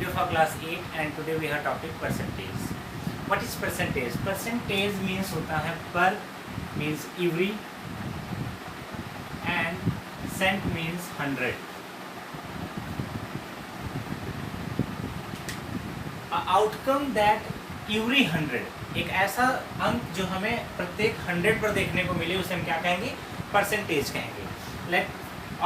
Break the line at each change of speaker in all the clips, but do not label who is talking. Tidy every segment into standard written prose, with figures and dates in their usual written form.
of our class 8 and today we have topic percentage. What is percentage? Percentage means होता है per means every and cent means 100. A outcome that every 100 एक ऐसा अंक जो हमें प्रत्येक 100 पर देखने को मिले उसे हम क्या कहेंगे? परसेंटेज कहेंगे.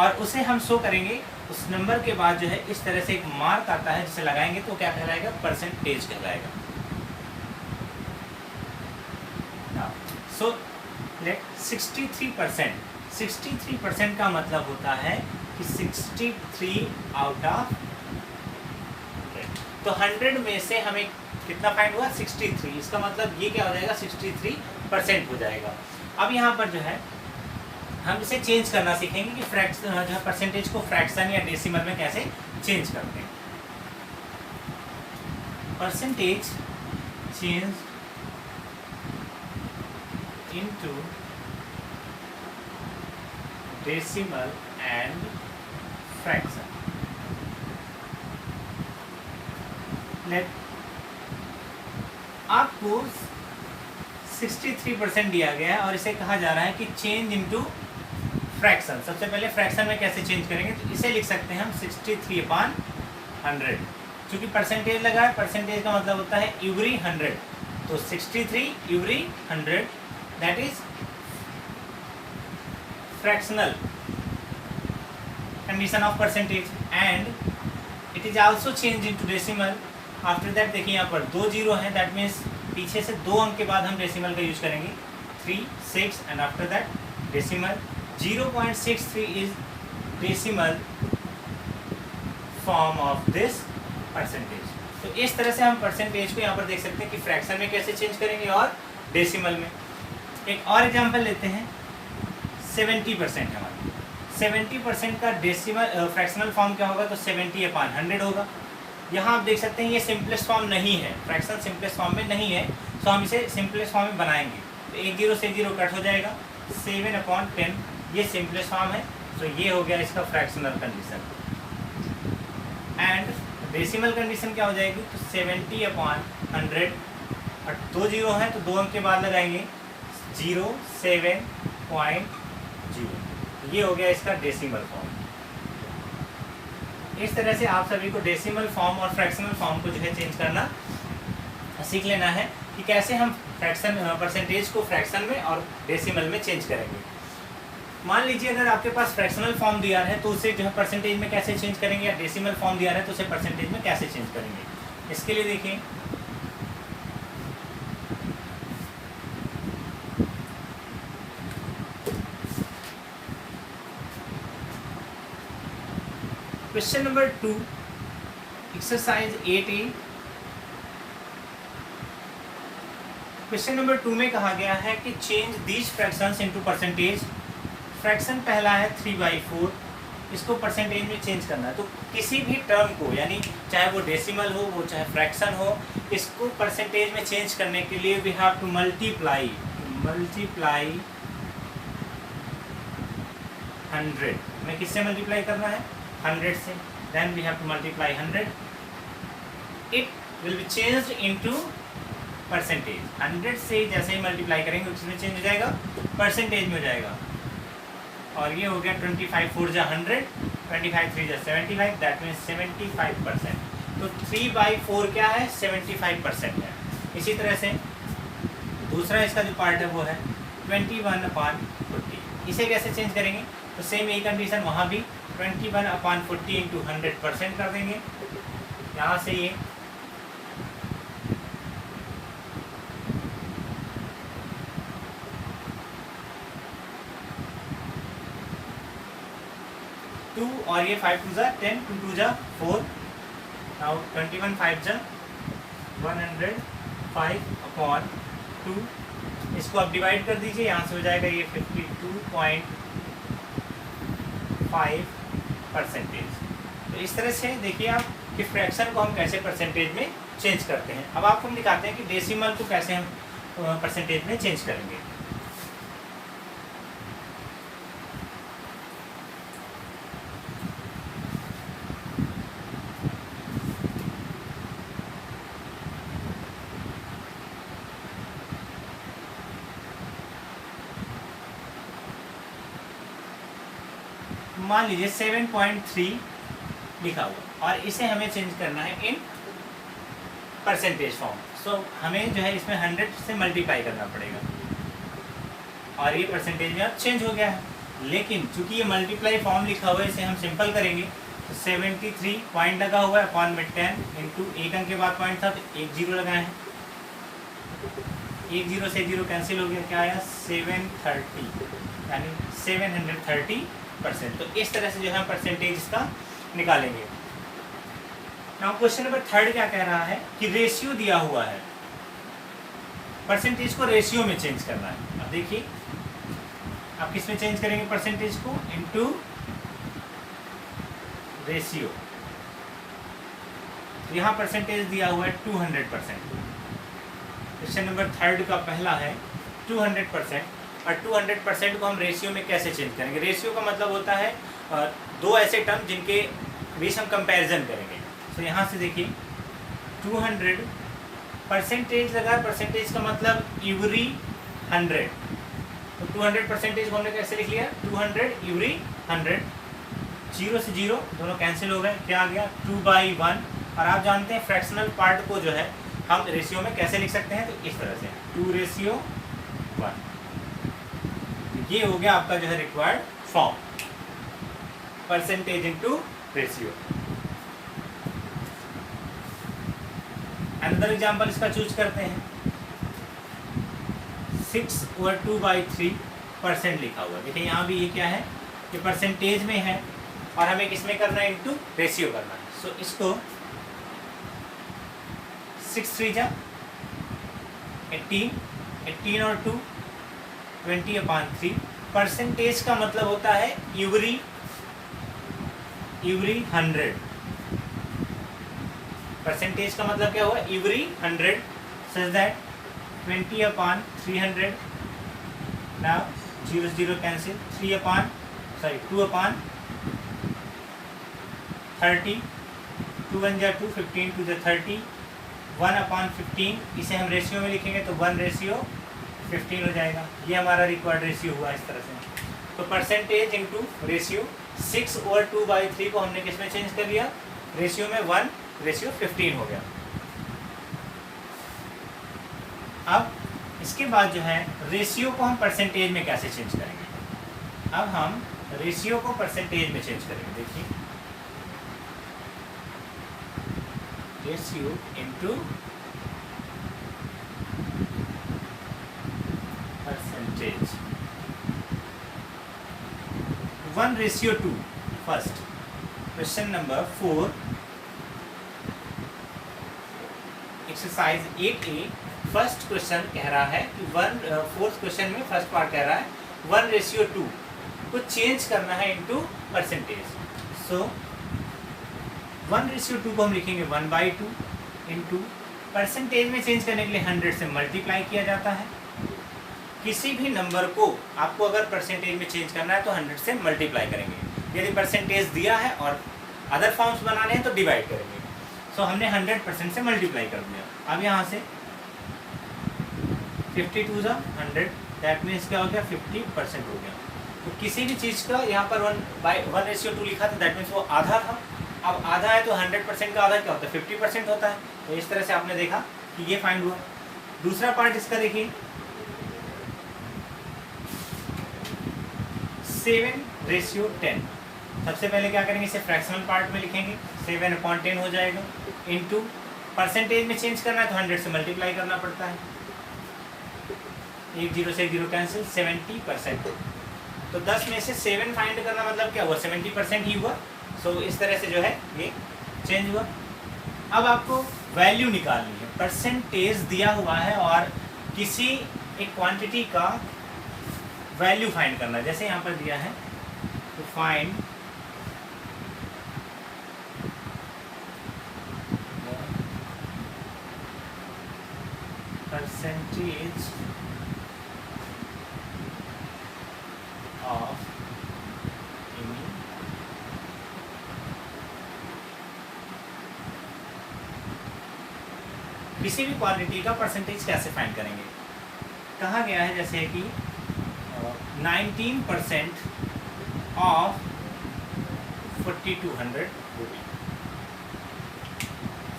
और उसे हम शो करेंगे उस नंबर के बाद जो है इस तरह से एक मार्क आता है जिसे लगाएंगे तो क्या कहलाएगा? परसेंटेज कहलाएगा. So let 63%. 63% का मतलब होता है कि 63 आउट ऑफ 100. तो 100 में से हमें कितना फाइंड हुआ? 63. इसका मतलब ये क्या हो जाएगा? 63% हो जाएगा. अब यहाँ पर जो है हम इसे चेंज करना सीखेंगे कि फ्रैक्शन जो है परसेंटेज को फ्रैक्शन या डेसिमल में कैसे चेंज करते हैं. Percentage change into decimal and fraction. Let आपको 63% दिया गया है और इसे कहा जा रहा है कि चेंज इनटू फ्रैक्शन. सबसे पहले फ्रैक्शन में कैसे चेंज करेंगे? तो इसे लिख सकते हैं हम 63/100. चूंकि परसेंटेज लगा है, परसेंटेज का मतलब होता है एवरी 100. तो 63 every 100 that is fractional condition of percentage and it is also change into decimal. After that देखिए यहाँ पर 2 जीरो हैं, दैट मीन्स पीछे से 2 अंक के बाद हम डेसिमल का यूज करेंगे. 3, 6 and after that decimal. 0.63 is decimal form of this percentage. तो इस तरह से हम परसेंटेज को यहाँ पर देख सकते हैं कि फ्रैक्शन में कैसे चेंज करेंगे और डेसिमल में. एक और एग्जांपल लेते हैं. 70% है हमारा. 70% का डेसिमल फ्रैक्शनल फॉर्म क्या होगा? तो 70/100 होगा. यहाँ आप देख सकते हैं ये सिंपलेस्ट फॉर्म नहीं है, फ्रैक्शन सिंपलेस्ट फॉर्म में नहीं है, तो हम इसे सिंपलेस्ट फॉर्म में बनाएंगे. तो 1 0 से 0 कट हो जाएगा. 7/10 ये सिंपलेस्ट फॉर्म है. तो ये हो गया इसका fractional condition. And decimal condition क्या हो जाएगी? तो 70/100 और 2 जीरो हैं तो 2 अंक के बाद लगाएंगे 07.0. ये हो गया इसका डेसिमल फॉर्म. इस तरह से आप सभी को डेसिमल फॉर्म और फ्रैक्शनल फॉर्म को जो है चेंज करना सीख लेना है कि कैसे हम फ्रैक्शन परसेंटेज को फ्रैक्शन में और डेसिमल में चेंज करेंगे. मान लीजिए अगर आपके पास फ्रैक्शनल फॉर्म दिया है तो उसे जो है परसेंटेज में कैसे चेंज करेंगे, या डेसिमल फॉर्म दिया है तो उसे परसेंटेज में कैसे चेंज करेंगे. इसके लिए देखिए question number 2 exercise 8A. Question number 2 में कहा गया है कि change these fractions into percentage. Fraction पहला है 3/4, इसको परसेंटेज में चेंज करना है. तो किसी भी टर्म को, यानी चाहे वो डेसिमल हो, वो चाहे फ्रैक्शन हो, इसको परसेंटेज में चेंज करने के लिए वी हैव टू मल्टीप्लाई 100. हमें किससे मल्टीप्लाई करना है? 100 से. Then we have to multiply 100. It will be changed into percentage. 100 से जैसे ही मल्टीप्लाई करेंगे उसमें चेंज हो जाएगा, परसेंटेज में हो जाएगा. और ये हो गया 25 4 जा 100, 25 3 जा 75, दैट मीन्स 75%. तो 3/4 क्या है? 75% है. इसी तरह से दूसरा इसका जो पार्ट है वो है 21/40. इसे कैसे चेंज करेंगे? तो सेम यही कंडीशन वहाँ भी 21/40 इंटू 100% कर देंगे. यहाँ से ये 2 और ये 5 2 जा 10, 2 2 जा 4. नाउ 21 5 जा 105/2. इसको आप डिवाइड कर दीजिए, यहाँ से हो जाएगा ये 52.5%. तो इस तरह से देखिए आप कि फ्रैक्शन को हम कैसे परसेंटेज में चेंज करते हैं. अब आपको हम दिखाते हैं कि डेसिमल को कैसे हम परसेंटेज में चेंज करेंगे. मान लीजिए 7.3 लिखा हुआ और इसे हमें चेंज करना है इन परसेंटेज फॉर्म। सो हमें जो है इसमें 100 से मल्टीप्लाई करना पड़ेगा और ये परसेंटेज में अब चेंज हो गया है। लेकिन चूंकि ये मल्टीप्लाई फॉर्म लिखा हुआ है इसे हम सिंपल करेंगे तो 73 पॉइंट लगा हुआ है अपॉन में 10 इंटू एक अंक के बाद पॉइंट था तो एक जीरो लगाए हैं, एक जीरो से जीरो कैंसिल हो गया, क्या आया 730 यानी 730%। तो इस तरह से जो है परसेंटेज इसका निकालेंगे। नाउ क्वेश्चन नंबर 3 क्या कह रहा है कि रेशियो दिया हुआ है, परसेंटेज को रेशियो में चेंज करना है। अब देखिए आप किस में चेंज करेंगे परसेंटेज को, इनटू रेशियो। तो यहाँ परसेंटेज दिया हुआ है 200%। क्वेश्चन नंबर 3 का पहला है 200% और 200% को हम रेशियो में कैसे चेंज करेंगे। रेशियो का मतलब होता है दो ऐसे टर्म जिनके बीच हम कंपैरिजन करेंगे। तो यहाँ से देखिए 200 परसेंटेज लगा, परसेंटेज का मतलब एवरी 100, तो 200% को हमने कैसे लिख लिया 200 एवरी 100, जीरो से जीरो दोनों कैंसिल हो गए, क्या आ गया 2/1। और आप जानते हैं फ्रैक्शनल पार्ट को जो है हम रेशियो में कैसे लिख सकते हैं, तो इस तरह से 2:1। ये हो गया आपका जो है required form, percentage into ratio. Another example इसका चूज करते हैं, 6/2/3% लिखा हुआ। देखिए यहाँ भी ये क्या है कि परसेंटेज में है और हमें किसमें करना है इनटू रेशियो करना है। सो इसको 6×3 18, 18 और 2 20/3। परसेंटेज का मतलब होता है एवरी 100। परसेंटेज का मतलब क्या हुआ every 100, such that 20/300। Now 0 0 cancel, 2/30, 2 1 2, 15 2 30, 1/15। इसे हम रेशियो में लिखेंगे तो 1:15 हो जाएगा। ये हमारा रिक्वायर्ड रेशियो हुआ इस तरह से। तो परसेंटेज इनटू रेशियो 6/2/3 को हमने किस में चेंज कर लिया रेशियो में, 1:15 हो गया। अब इसके बाद जो है रेशियो को हम परसेंटेज में कैसे चेंज करेंगे। अब हम रेशियो को परसेंटेज में चेंज करेंगे। देखिए ratio into percentage, 1:2। First question number 4 exercise 8A। First question कह रहा है कि फोर्थ क्वेश्चन में फर्स्ट पार्ट कह रहा है 1:2 को चेंज करना है इनटू परसेंटेज। सो 1:2 को हम लिखेंगे 1/2 इनटू परसेंटेज में चेंज करने के लिए 100 से मल्टीप्लाई किया जाता है। किसी भी नंबर को आपको अगर परसेंटेज में चेंज करना है तो 100 से मल्टीप्लाई करेंगे। यदि परसेंटेज दिया है और अदर फॉर्म्स बनाने हैं तो डिवाइड करेंगे। सो हमने 100% से मल्टीप्लाई कर दिया। अब यहाँ से 52 100, दैट मीन्स क्या हो गया 50% हो गया। तो किसी भी चीज़ का यहाँ पर 1:2 लिखा था, दैट मीन्स वो आधा था। अब आधा है तो 100% का आधा क्या होता है 50% होता है। तो इस तरह से आपने देखा कि ये फाइंड हुआ। दूसरा पार्ट इसका देखिए 7:10। सबसे पहले क्या करेंगे इसे फ्रैक्शनल पार्ट में लिखेंगे, 7/10 हो जाएगा इनटू परसेंटेज में चेंज करना है तो 100 से मल्टीप्लाई करना पड़ता है। 1 0 से 0 कैंसिल, 70%। तो 10 में से 7 फाइंड करना मतलब क्या हुआ 70% ही हुआ। सो इस तरह से जो है ये चेंज हुआ। अब आपको वैल्यू निकालनी है। परसेंटेज दिया हुआ है और किसी एक क्वांटिटी का वैल्यू फाइंड करना है। जैसे यहाँ पर दिया है तो फाइंड परसेंटेज ऑफ किसी भी क्वांटिटी का परसेंटेज कैसे फाइंड करेंगे। कहा गया है जैसे कि 19% ऑफ 4200 रुपीज।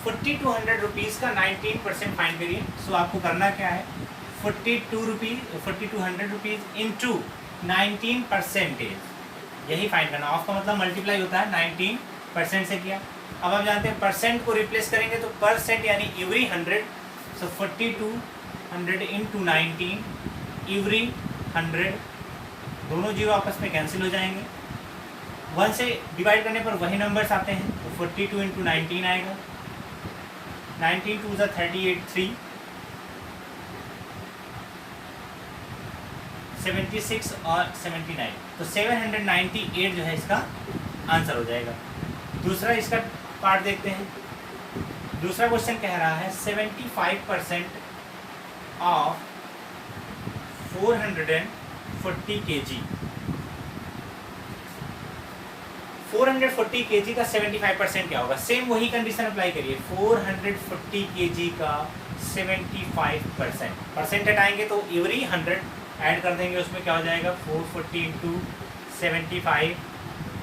4200 रुपीज़ का 19% फाइन करिए। सो आपको करना क्या है, 4200 रुपीज़ इंटू 19%, यही फाइन करना। ऑफ का मतलब मल्टीप्लाई होता है 19% से किया। अब आप जानते हैं परसेंट को रिप्लेस करेंगे तो परसेंट यानी एवरी 100, सो 4200 इंटू 19 एवरी 100, दोनों जीरो आपस में कैंसिल हो जाएंगे। 1 से डिवाइड करने पर वही नंबर्स आते हैं, तो 42 इंटू 19 आएगा, 19 2 ज़ा 38, 3 76 और 79, तो 798 जो है इसका आंसर हो जाएगा। दूसरा इसका पार्ट देखते हैं। दूसरा क्वेश्चन कह रहा है 75% ऑफ 440 kg। 440 kg का 75% क्या होगा? सेम वही कंडीशन अप्लाई करिए। 440 kg का 75%, परसेंट हटाएंगे तो एवरी 100 ऐड कर देंगे, उसमें क्या हो जाएगा 440 इंटू 75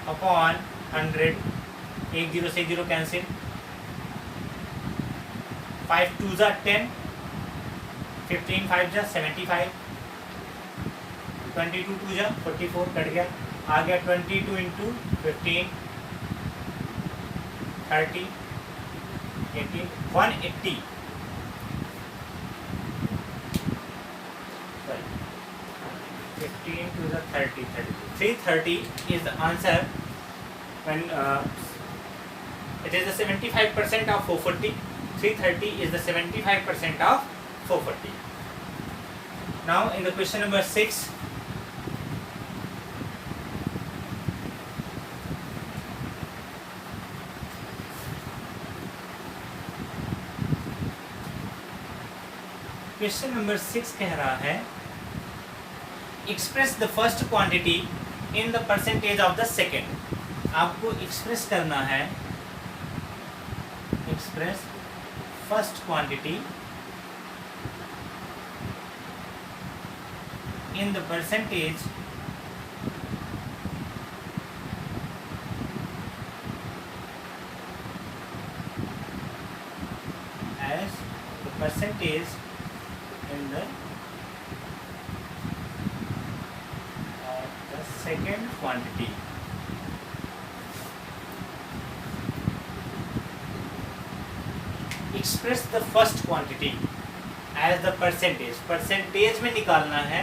अपॉन 100, 1 0 से 0 कैंसिल, 5 2 ज़ा 10, 15 5 ज़ा 75, 22 2 ज़ा 44 कट गया, आ गया 22 into 15 30 80 180, 15 to the 30, 330 is the answer when it is the 75% of 440. 330 is the 75% of 440. Now in the question number 6, question number 6 कह रहा है express the first quantity in the percentage of the second. आपको express करना है, express first quantity in the percentage as the percentage in the second quantity। Express the first quantity as the percentage, percentage में निकालना है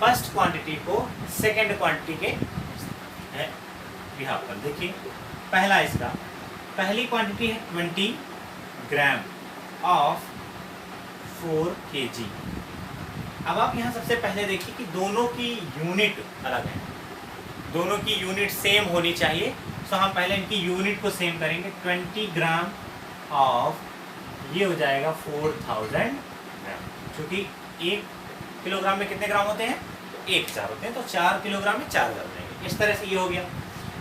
first quantity को second quantity के behalf पर। देखिए पहला इसका पहली क्वांटिटी है 20 ग्राम ऑफ 4 kg। अब आप यहाँ सबसे पहले देखिए कि दोनों की यूनिट अलग है, दोनों की यूनिट सेम होनी चाहिए। सो हम पहले इनकी यूनिट को सेम करेंगे। 20 ग्राम ऑफ, ये हो जाएगा 4000 ग्राम, क्योंकि 1 किलोग्राम में कितने ग्राम होते हैं? 1 4 होते हैं, तो 4 किलोग्राम में 4 ग्राम रहेंगे। इस तरह से ये हो गया।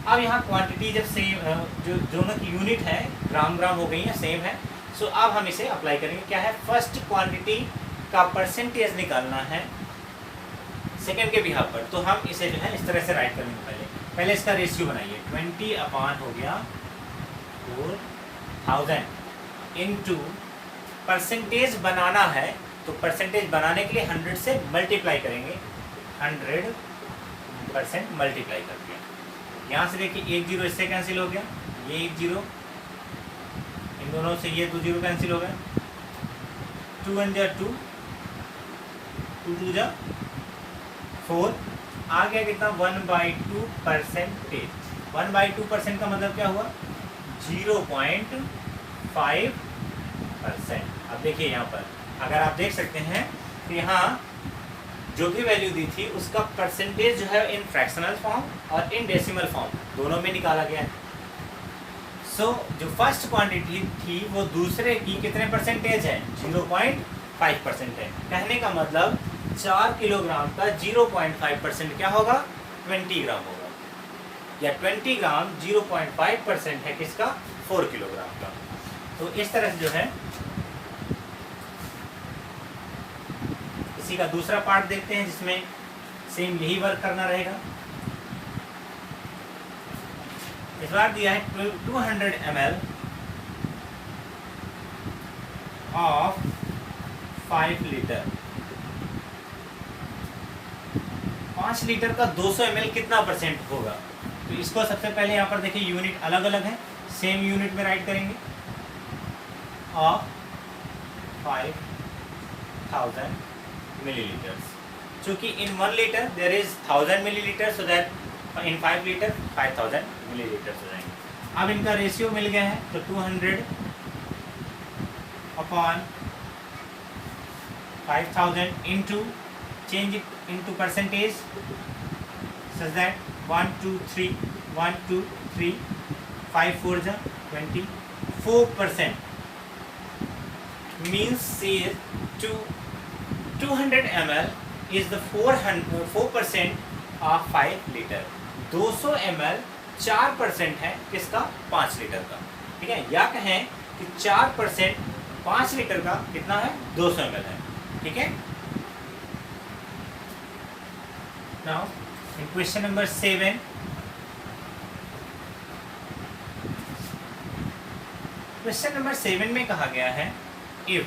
अब यहाँ क्वांटिटी जब सेम, जो दोनों की यूनिट है ग्राम ग्राम हो गई है, सेम है। सो अब हम इसे अप्लाई करेंगे। क्या है? फर्स्ट क्वांटिटी का परसेंटेज निकालना है सेकेंड के बिहाफ पर, तो हम इसे जो है इस तरह से राइट करेंगे। पहले इसका रेशियो बनाइए। 20 अपान हो गया 4000 इनटू परसेंटेज बनाना है, तो परसेंटेज बनाने के लिए 100 से मल्टीप्लाई करेंगे। 100% मल्टीप्लाई करके यहाँ से देखिए 1 0 इससे कैंसिल हो गया, ये 1 0, इन दोनों से ये 2 0 कैंसिल हो गया, 2 1 जा 2, 2 2 जा 4, आ गया कितना 1/2 परसेंटेज। 1/2% का मतलब क्या हुआ? 0.5%। अब देखिए यहाँ पर अगर आप देख सकते हैं तो यहाँ जो भी वैल्यू दी थी उसका परसेंटेज जो है इन फ्रैक्शनल फॉर्म और इन डेसिमल फॉर्म दोनों में निकाला गया है। सो जो फर्स्ट क्वांटिटी थी वो दूसरे की कितने परसेंटेज है? 0.5% है। कहने का मतलब 4 किलोग्राम का 0.5% क्या होगा? 20 ग्राम होगा, या 20 ग्राम 0.5% है किसका? 4 किलोग्राम का। तो इस तरह से जो है इसी का दूसरा पार्ट देखते हैं जिसमें सेम यही वर्क करना रहेगा। इसमें बार दिया है 200 ml ऑफ 5 लीटर। 5 लीटर का 200 ml कितना परसेंट होगा? तो इसको सबसे पहले यहाँ पर देखिए यूनिट अलग अलग है, सेम यूनिट में राइट करेंगे ऑफ 5000 मिलीलीटर्स। चूँकि in 1 litre there is 1000 millilitre, so that in 5 litre 5000 millilitres हो जाएंगे। अब इनका रेशियो मिल गया है, तो 200 upon 5000 into change it into percentage such that 1 2 3 1 2 3 5 4 जा 24% means is to 200 ml is the 4% of 5 liter। 200 ml 4% है किसका? 5 लीटर का। ठीक है, या कहें कि 4% 5 लीटर का कितना है? 200 ml है। ठीक है, now in question number 7, question number 7 में कहा गया है if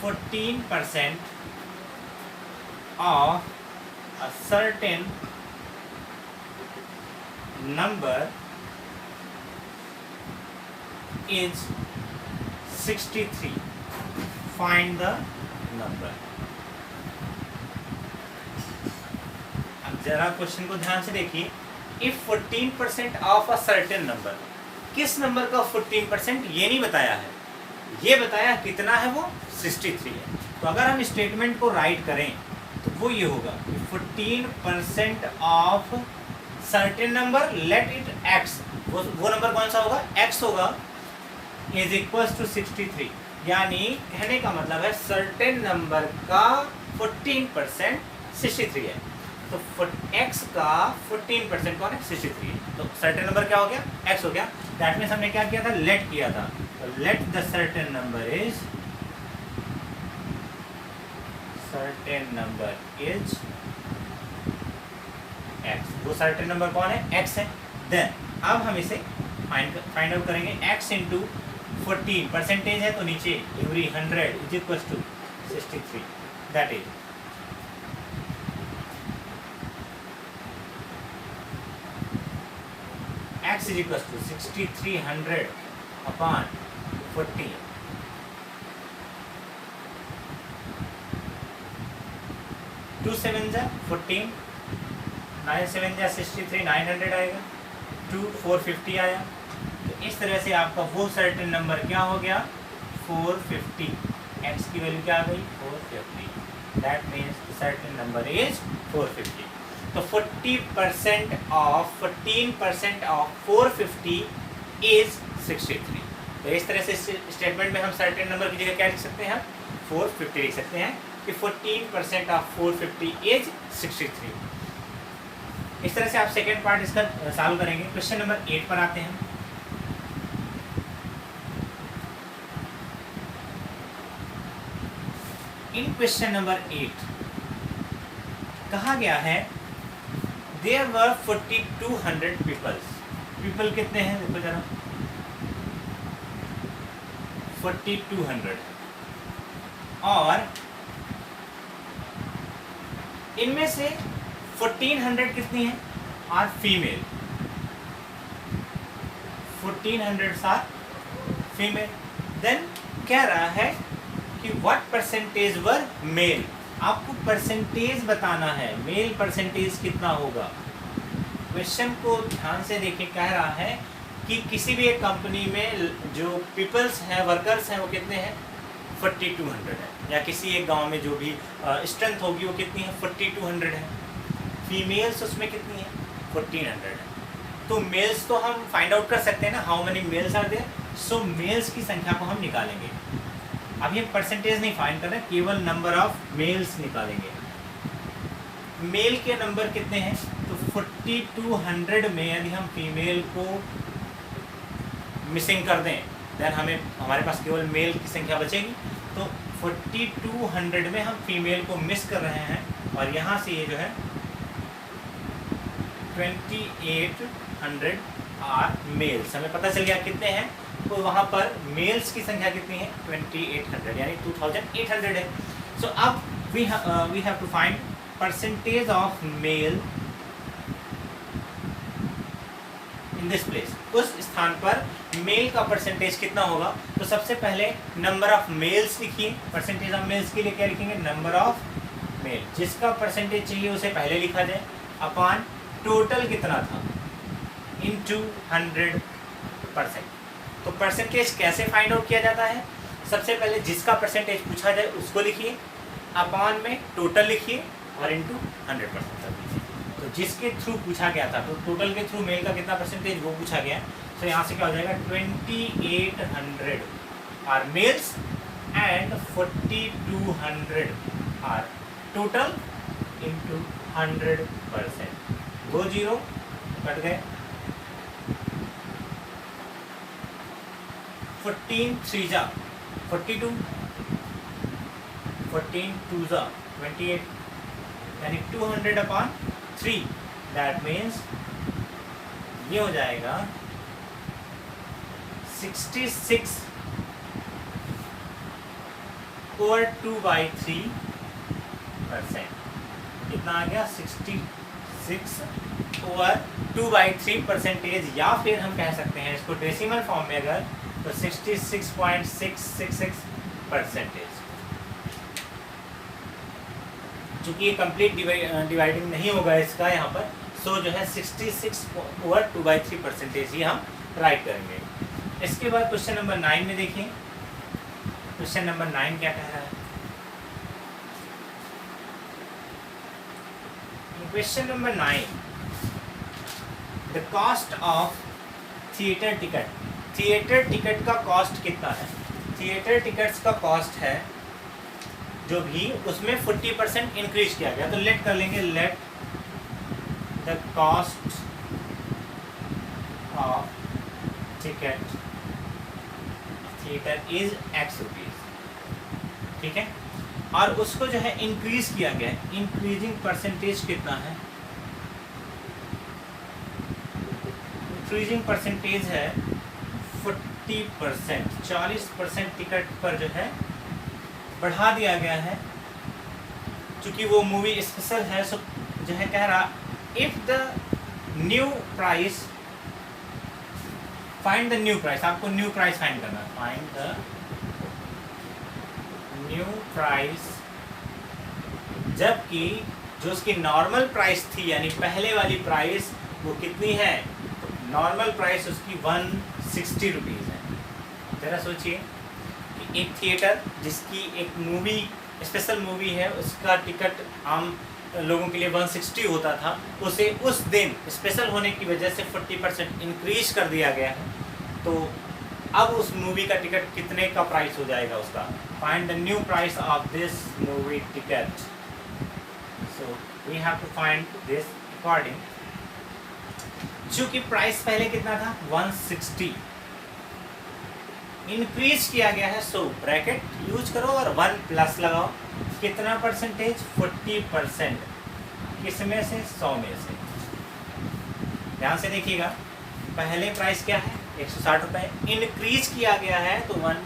14% of a certain number is 63, find the number। जरा क्वेश्चन को ध्यान से देखिए। If 14% of a certain number, किस नंबर का 14% ये नहीं बताया है, ये बताया कितना है, वो 63 है। तो अगर हम स्टेटमेंट को राइट करें तो वो ये होगा 14% of certain number let it x, वो नंबर कौन सा होगा? एक्स होगा, इज इक्वल्स टू 63। यानी कहने का मतलब है सर्टेन नंबर का 14% 63 है। तो x का 14% कौन है? 63 है। तो सर्टेन नंबर क्या हो गया? x हो गया। दैट मीन्स हमने क्या किया था? लेट किया था। तो let the certain number is x। वो सर्टेन नंबर कौन है? x है। देन अब हम इसे फाइंड आउट करेंगे। x इंटू 14 परसेंटेज है, तो नीचे every 100 is equal to 63। That is x is equals to 6300 upon 14। 2 7 जा 14, 9 7 जा 63, 900 आएगा, 2 450 आया। तो इस तरह से आपका वो सर्टेन नंबर क्या हो गया? 450। x की वैल्यू क्या आ गई? 450। That means the certain number is 450। तो 40% ऑफ 14% ऑफ 450 इज 63। तो इस तरह से स्टेटमेंट में हम सर्टेन नंबर की जगह क्या लिख सकते हैं? 450 लिख सकते हैं कि 14% ऑफ 450 इज 63। इस तरह से आप सेकेंड पार्ट इसका सॉल्व करेंगे। क्वेश्चन नंबर 8 पर आते हैं। इन क्वेश्चन नंबर 8 कहा गया है There were 4200 people कितने हैं? देखो जरा 4200, और इनमें से 1400 कितनी है? Are female. 1400 are female. Then कह रहा है कि व्हाट परसेंटेज वर मेल। आपको परसेंटेज बताना है, मेल परसेंटेज कितना होगा। क्वेश्चन को ध्यान से देखिए, कह रहा है कि किसी भी एक कंपनी में जो पीपल्स हैं, वर्कर्स हैं, वो कितने हैं? 4200 है। या किसी एक गांव में जो भी स्ट्रेंथ होगी वो कितनी है? 4200 है। फीमेल्स उसमें कितनी है? 1400 है। तो मेल्स तो हम फाइंड आउट कर सकते हैं ना, how many males are there. So males की संख्या को हम निकालेंगे। अभी हम परसेंटेज नहीं फाइंड कर रहे, केवल नंबर ऑफ मेल्स निकालेंगे। मेल के नंबर कितने हैं? तो 4200 में यदि हम फीमेल को मिसिंग कर दें, देन हमारे पास केवल मेल की संख्या बचेगी। तो 4200 में हम फीमेल को मिस कर रहे हैं, और यहाँ से ये जो है 2800 आर मेल्स। हमें पता चल गया कितने हैं, तो वहाँ पर मेल्स की संख्या कितनी है 2800 यानी 2800 है। सो अब we have to find percentage of male in this place. उस स्थान पर मेल का परसेंटेज कितना होगा। तो सबसे पहले नंबर ऑफ मेल्स लिखिए। परसेंटेज ऑफ मेल्स के लिए क्या लिखेंगे, नंबर ऑफ मेल। जिसका परसेंटेज चाहिए उसे पहले लिखा जाए अपॉन टोटल कितना था इनटू 100%। तो परसेंटेज कैसे फाइंड आउट किया जाता है, सबसे पहले जिसका परसेंटेज पूछा जाए उसको लिखिए, अपॉन में टोटल लिखिए और इनटू 100% कर दीजिए। तो जिसके थ्रू पूछा गया था, तो टोटल के थ्रू मेल का कितना परसेंटेज वो पूछा गया, तो यहाँ से क्या हो जाएगा 2800 are males and 4200 are total into 100%। 2 zero cut गए, 14 3 जा 42, 14 2 जा 28 यानी 200 अपॉन 3। दैट मीन्स ये हो जाएगा 66 ओवर 2/3%। कितना आ गया 66 ओवर 2/3%। या फिर हम कह सकते हैं इसको डेसिमल फॉर्म में अगर, तो 66.666%। चूंकि ये कंप्लीट डिवाइडिंग नहीं होगा इसका यहाँ पर, सो जो है 66 ओवर 2/3% ही हम राइट करेंगे। इसके बाद क्वेश्चन नंबर 9 में देखिए। क्वेश्चन नंबर 9 क्या कह रहा है। Question number 9, the cost of theatre ticket. Theatre ticket का कॉस्ट कितना है। थिएटर टिकट्स का कॉस्ट है जो भी, उसमें 40% इंक्रीज किया गया। तो लेट कर लेंगे, let the cost of ticket theatre is X rupees, ठीक है। और उसको जो है इंक्रीज किया गया है, इंक्रीजिंग परसेंटेज कितना है, इंक्रीजिंग परसेंटेज है 40%। 40% टिकट पर जो है बढ़ा दिया गया है। चूंकि वो मूवी स्पेशल है, सो जो है कह रहा if the new price, find the new price. आपको न्यू प्राइस फाइंड करना है, फाइंड द न्यू प्राइस। जबकि जो उसकी नॉर्मल प्राइस थी यानी पहले वाली प्राइस वो कितनी है, नॉर्मल प्राइस उसकी 160 रुपीज़ है। जरा सोचिए कि एक थिएटर जिसकी एक मूवी स्पेशल मूवी है उसका टिकट आम लोगों के लिए 160 होता था, उसे उस दिन स्पेशल होने की वजह से 40% इंक्रीज कर दिया गया है। तो अब उस मूवी का टिकट कितने का प्राइस हो जाएगा उसका। Find the new price of this movie ticket. So we have to find this according. चूंकि प्राइस पहले कितना था 160, इंक्रीज किया गया है, सो ब्रैकेट यूज करो और 1 प्लस लगाओ। कितना परसेंटेज 40%। किसमें से 100 में से। ध्यान से देखिएगा, पहले प्राइस क्या है 160 रुपये, इंक्रीज किया गया है तो 1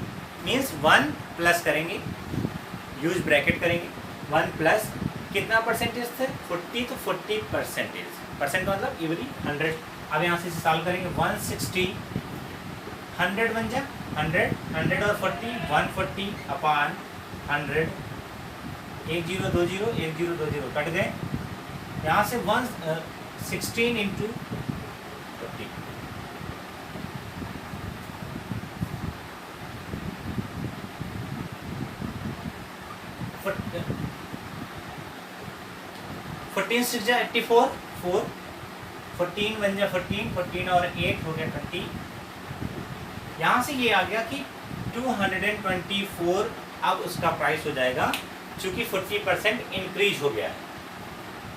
मीन्स 1 प्लस करेंगे, यूज ब्रैकेट करेंगे। 1 प्लस कितना परसेंटेज थे 40, तो 40%। परसेंट मतलब इवरी 100। अब यहाँ से सॉल्व करेंगे 160, 100 बन जा 100, 100 और 40 140 अपॉन 100। 1 0 2 0 1 0 2 0 कट गए। यहाँ से 16 इंटू 40, 14 6 जा 84, 4 14 बन जा 14, 14 और 8 हो गया 20। यहाँ से ये आ गया कि 224 अब उसका प्राइस हो जाएगा, चूँकि 40% इंक्रीज हो गया है।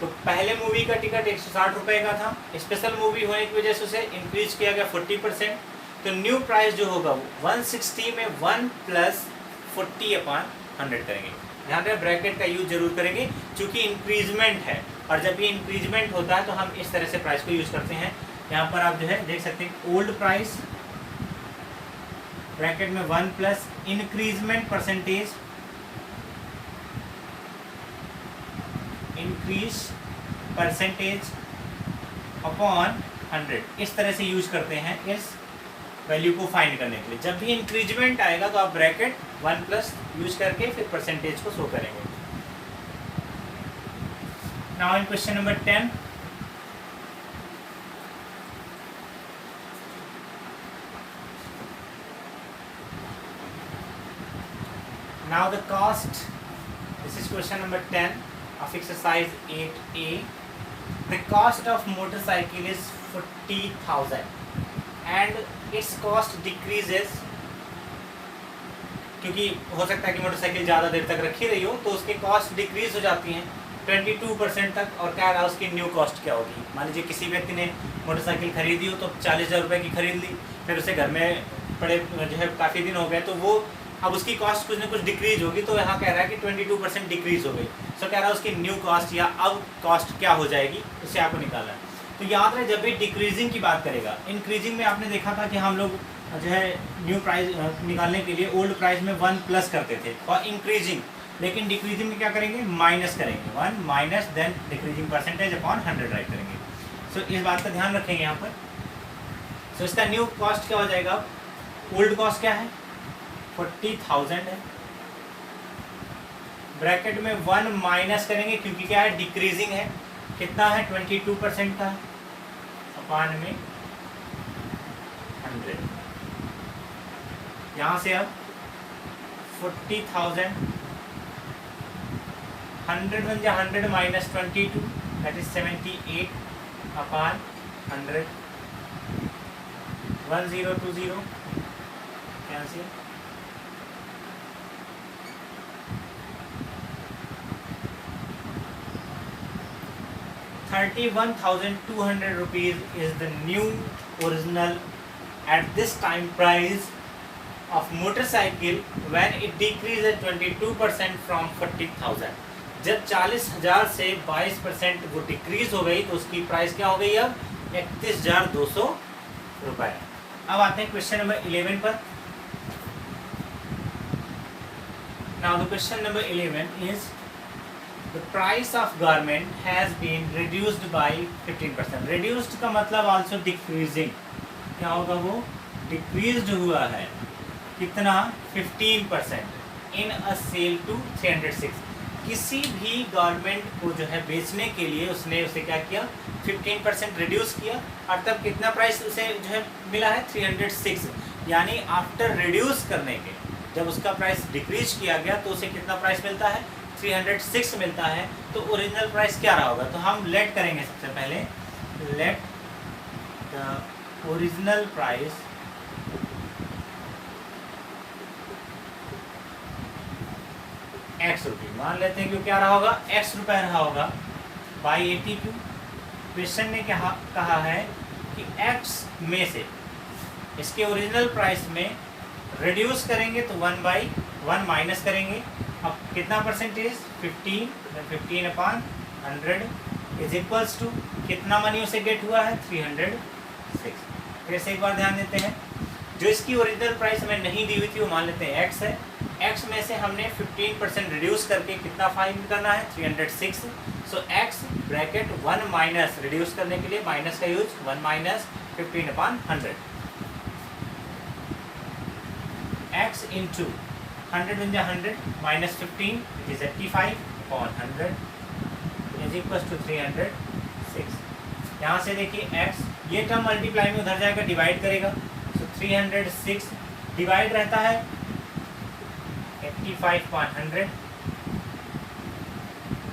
तो पहले मूवी का टिकट 160 रुपये का था, स्पेशल मूवी होने की वजह से उसे इंक्रीज किया गया 40%। तो न्यू प्राइस जो होगा वो 160 में 1 प्लस 40 अपॉन 100 करेंगे। ध्यान रहे ब्रैकेट का यूज जरूर करेंगे क्योंकि इंक्रीजमेंट है, और जब ये इंक्रीजमेंट होता है तो हम इस तरह से प्राइस को यूज करते हैं। यहाँ पर आप जो है देख सकते हैं ओल्ड प्राइस ब्रैकेट में 1 plus increment percentage, increase percentage upon 100, इस तरह से यूज करते हैं इस वैल्यू को फाइंड करने के लिए। जब भी इंक्रीजमेंट आएगा तो आप ब्रैकेट 1 प्लस यूज करके फिर परसेंटेज को शो करेंगे। Now in question number 10, now the cost, this is question number 10 of exercise 8a. The cost of motorcycle is 40,000 and its cost decreases, क्योंकि हो सकता है कि मोटरसाइकिल ज़्यादा देर तक रखी रही हो तो उसके कॉस्ट डिक्रीज हो जाती हैं 22% तक। और क्या रहा उसकी न्यू कॉस्ट क्या होगी। मान लीजिए किसी व्यक्ति ने मोटरसाइकिल खरीदी हो तो 40,000 रुपये की खरीद ली, फिर उसे घर में पड़े जो है काफ़ी दिन हो गए, तो वो अब उसकी कॉस्ट कुछ ना कुछ डिक्रीज होगी। तो यहाँ कह रहा है कि 22% डिक्रीज हो गई। सो कह रहा है उसकी न्यू कॉस्ट या अब कॉस्ट क्या हो जाएगी, उसे आपको निकालना है। तो याद रहे जब भी डिक्रीजिंग की बात करेगा, इंक्रीजिंग में आपने देखा था कि हम लोग जो है न्यू प्राइस निकालने के लिए ओल्ड प्राइस में 1 प्लस करते थे और इंक्रीजिंग, लेकिन डिक्रीजिंग में क्या करेंगे, माइनस करेंगे 1 minus then decreasing percentage upon 100 write करेंगे। सो इस बात का ध्यान रखेंगे यहाँ पर। सो इसका न्यू कॉस्ट क्या हो जाएगा, ओल्ड कॉस्ट क्या है 40,000 है, ब्रैकेट में 1 माइनस करेंगे क्योंकि क्या है डिक्रीजिंग है, कितना है 22% का, अपॉन में 100। यहाँ से अब 40,000 100 बन जाए 100 minus 22 that is 78 upon 100, 1020 cancel, 31,200 rupees is the new original at this time price of motorcycle when it decreases 22% from 40,000। जब 40,000 से 22% वो डिक्रीज हो गई तो उसकी प्राइस क्या हो गई अब 31,200 रुपए। अब आते हैं क्वेश्चन नंबर 11 पर। Now the question number 11 is the price of garment has been reduced by 15%। reduced का मतलब also decreasing, क्या होगा वो decreased हुआ है कितना 15% in a sale to 306। किसी भी गारमेंट को जो है बेचने के लिए उसने उसे क्या किया 15% रिड्यूस किया, और तब कितना प्राइस उसे जो है मिला है 306। यानी आफ्टर रिड्यूस करने के जब उसका प्राइस डिक्रीज किया गया तो उसे कितना प्राइस मिलता है 306 मिलता है। तो ओरिजिनल प्राइस क्या रहा होगा, तो हम लेट करेंगे सबसे पहले, let the original price x रुपये, मान लेते हैं कि क्या रहा होगा x रुपये रहा होगा बाई 82। क्वेश्चन ने क्या कहा है कि x में से इसके ओरिजिनल प्राइस में रिड्यूस करेंगे तो 1/1 माइनस करेंगे, अब कितना percentage 15 upon 100 is equals to कितना मनी उसे गेट हुआ है 306। फिर से एक बार ध्यान देते हैं, जो इसकी ओरिजिनल प्राइस हमें नहीं दी हुई थी वो मान लेते हैं x है, x में से हमने 15% रिड्यूस करके कितना फाइंड करना है 306। So x bracket 1 minus reduce करने के लिए माइनस का use 1 minus 15 upon 100, x into 100 बन जाए 100 minus 15 it is 85 upon 100 is equal to 306। यहाँ से देखिए x ये टर्म मल्टीप्लाई में उधर जाएगा डिवाइड करेगा, सो 306 डिवाइड रहता है 85/100,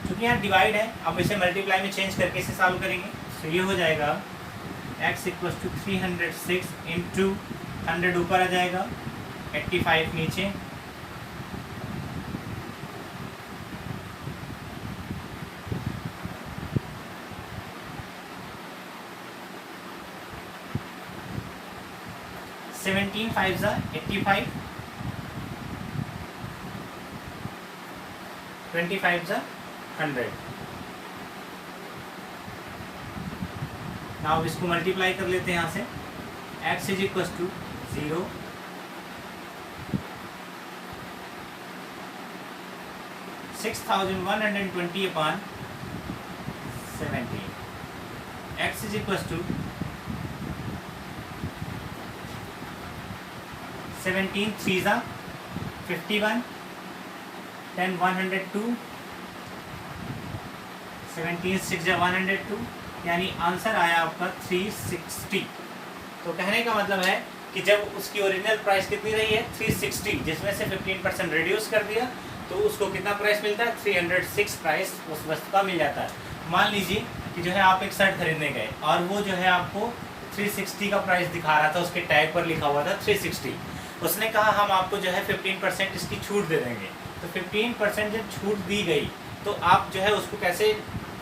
क्योंकि यहाँ डिवाइड है अब इसे मल्टीप्लाई में चेंज करके इसे सॉल्व करेंगे। तो ये हो जाएगा x इक्वल टू 306 इंटू 100 ऊपर आ जाएगा 85 नीचे, सेवेंटीन 5 85 25 जा 100। नाउ इसको मल्टीप्लाई कर लेते हैं यहाँ से। x is equal to 0, 6120 upon 17। x is equal to 17 3 जा 51, then 102, 17 6 जा 102, यानी आंसर आया आपका 360। तो कहने का मतलब है कि जब उसकी ओरिजिनल प्राइस कितनी रही है 360, जिसमें से 15% रिड्यूस कर दिया तो उसको कितना प्राइस मिलता है 306 प्राइस उस वस्तु का मिल जाता है। मान लीजिए कि जो है आप एक शर्ट खरीदने गए और वो जो है आपको 360 का प्राइस दिखा रहा था, उसके टैग पर लिखा हुआ था 360। उसने कहा हम आपको जो है 15% इसकी छूट दे देंगे। तो 15% जब छूट दी गई तो आप जो है उसको कैसे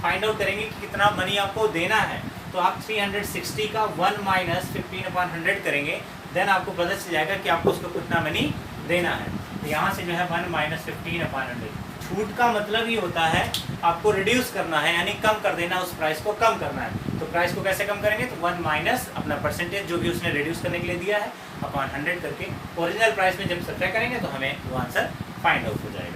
फाइंड आउट करेंगे कि कितना मनी आपको देना है। तो आप 360 का 1 माइनस 15/100 करेंगे, देन आपको पता चल जाएगा कि आपको उसको कितना मनी देना है। तो यहाँ से जो है 1 माइनस 15/100। छूट का मतलब ही होता है आपको रिड्यूस करना है, यानी कम कर देना, उस प्राइस को कम करना है। तो प्राइस को कैसे कम करेंगे, तो 1 माइनस अपना परसेंटेज जो भी उसने रिड्यूस करने के लिए दिया है अपॉन 100 करके ओरिजिनल प्राइस में जब सब्ट्रैक्ट करेंगे तो हमें वो आंसर फाइंड आउट हो जाएगा।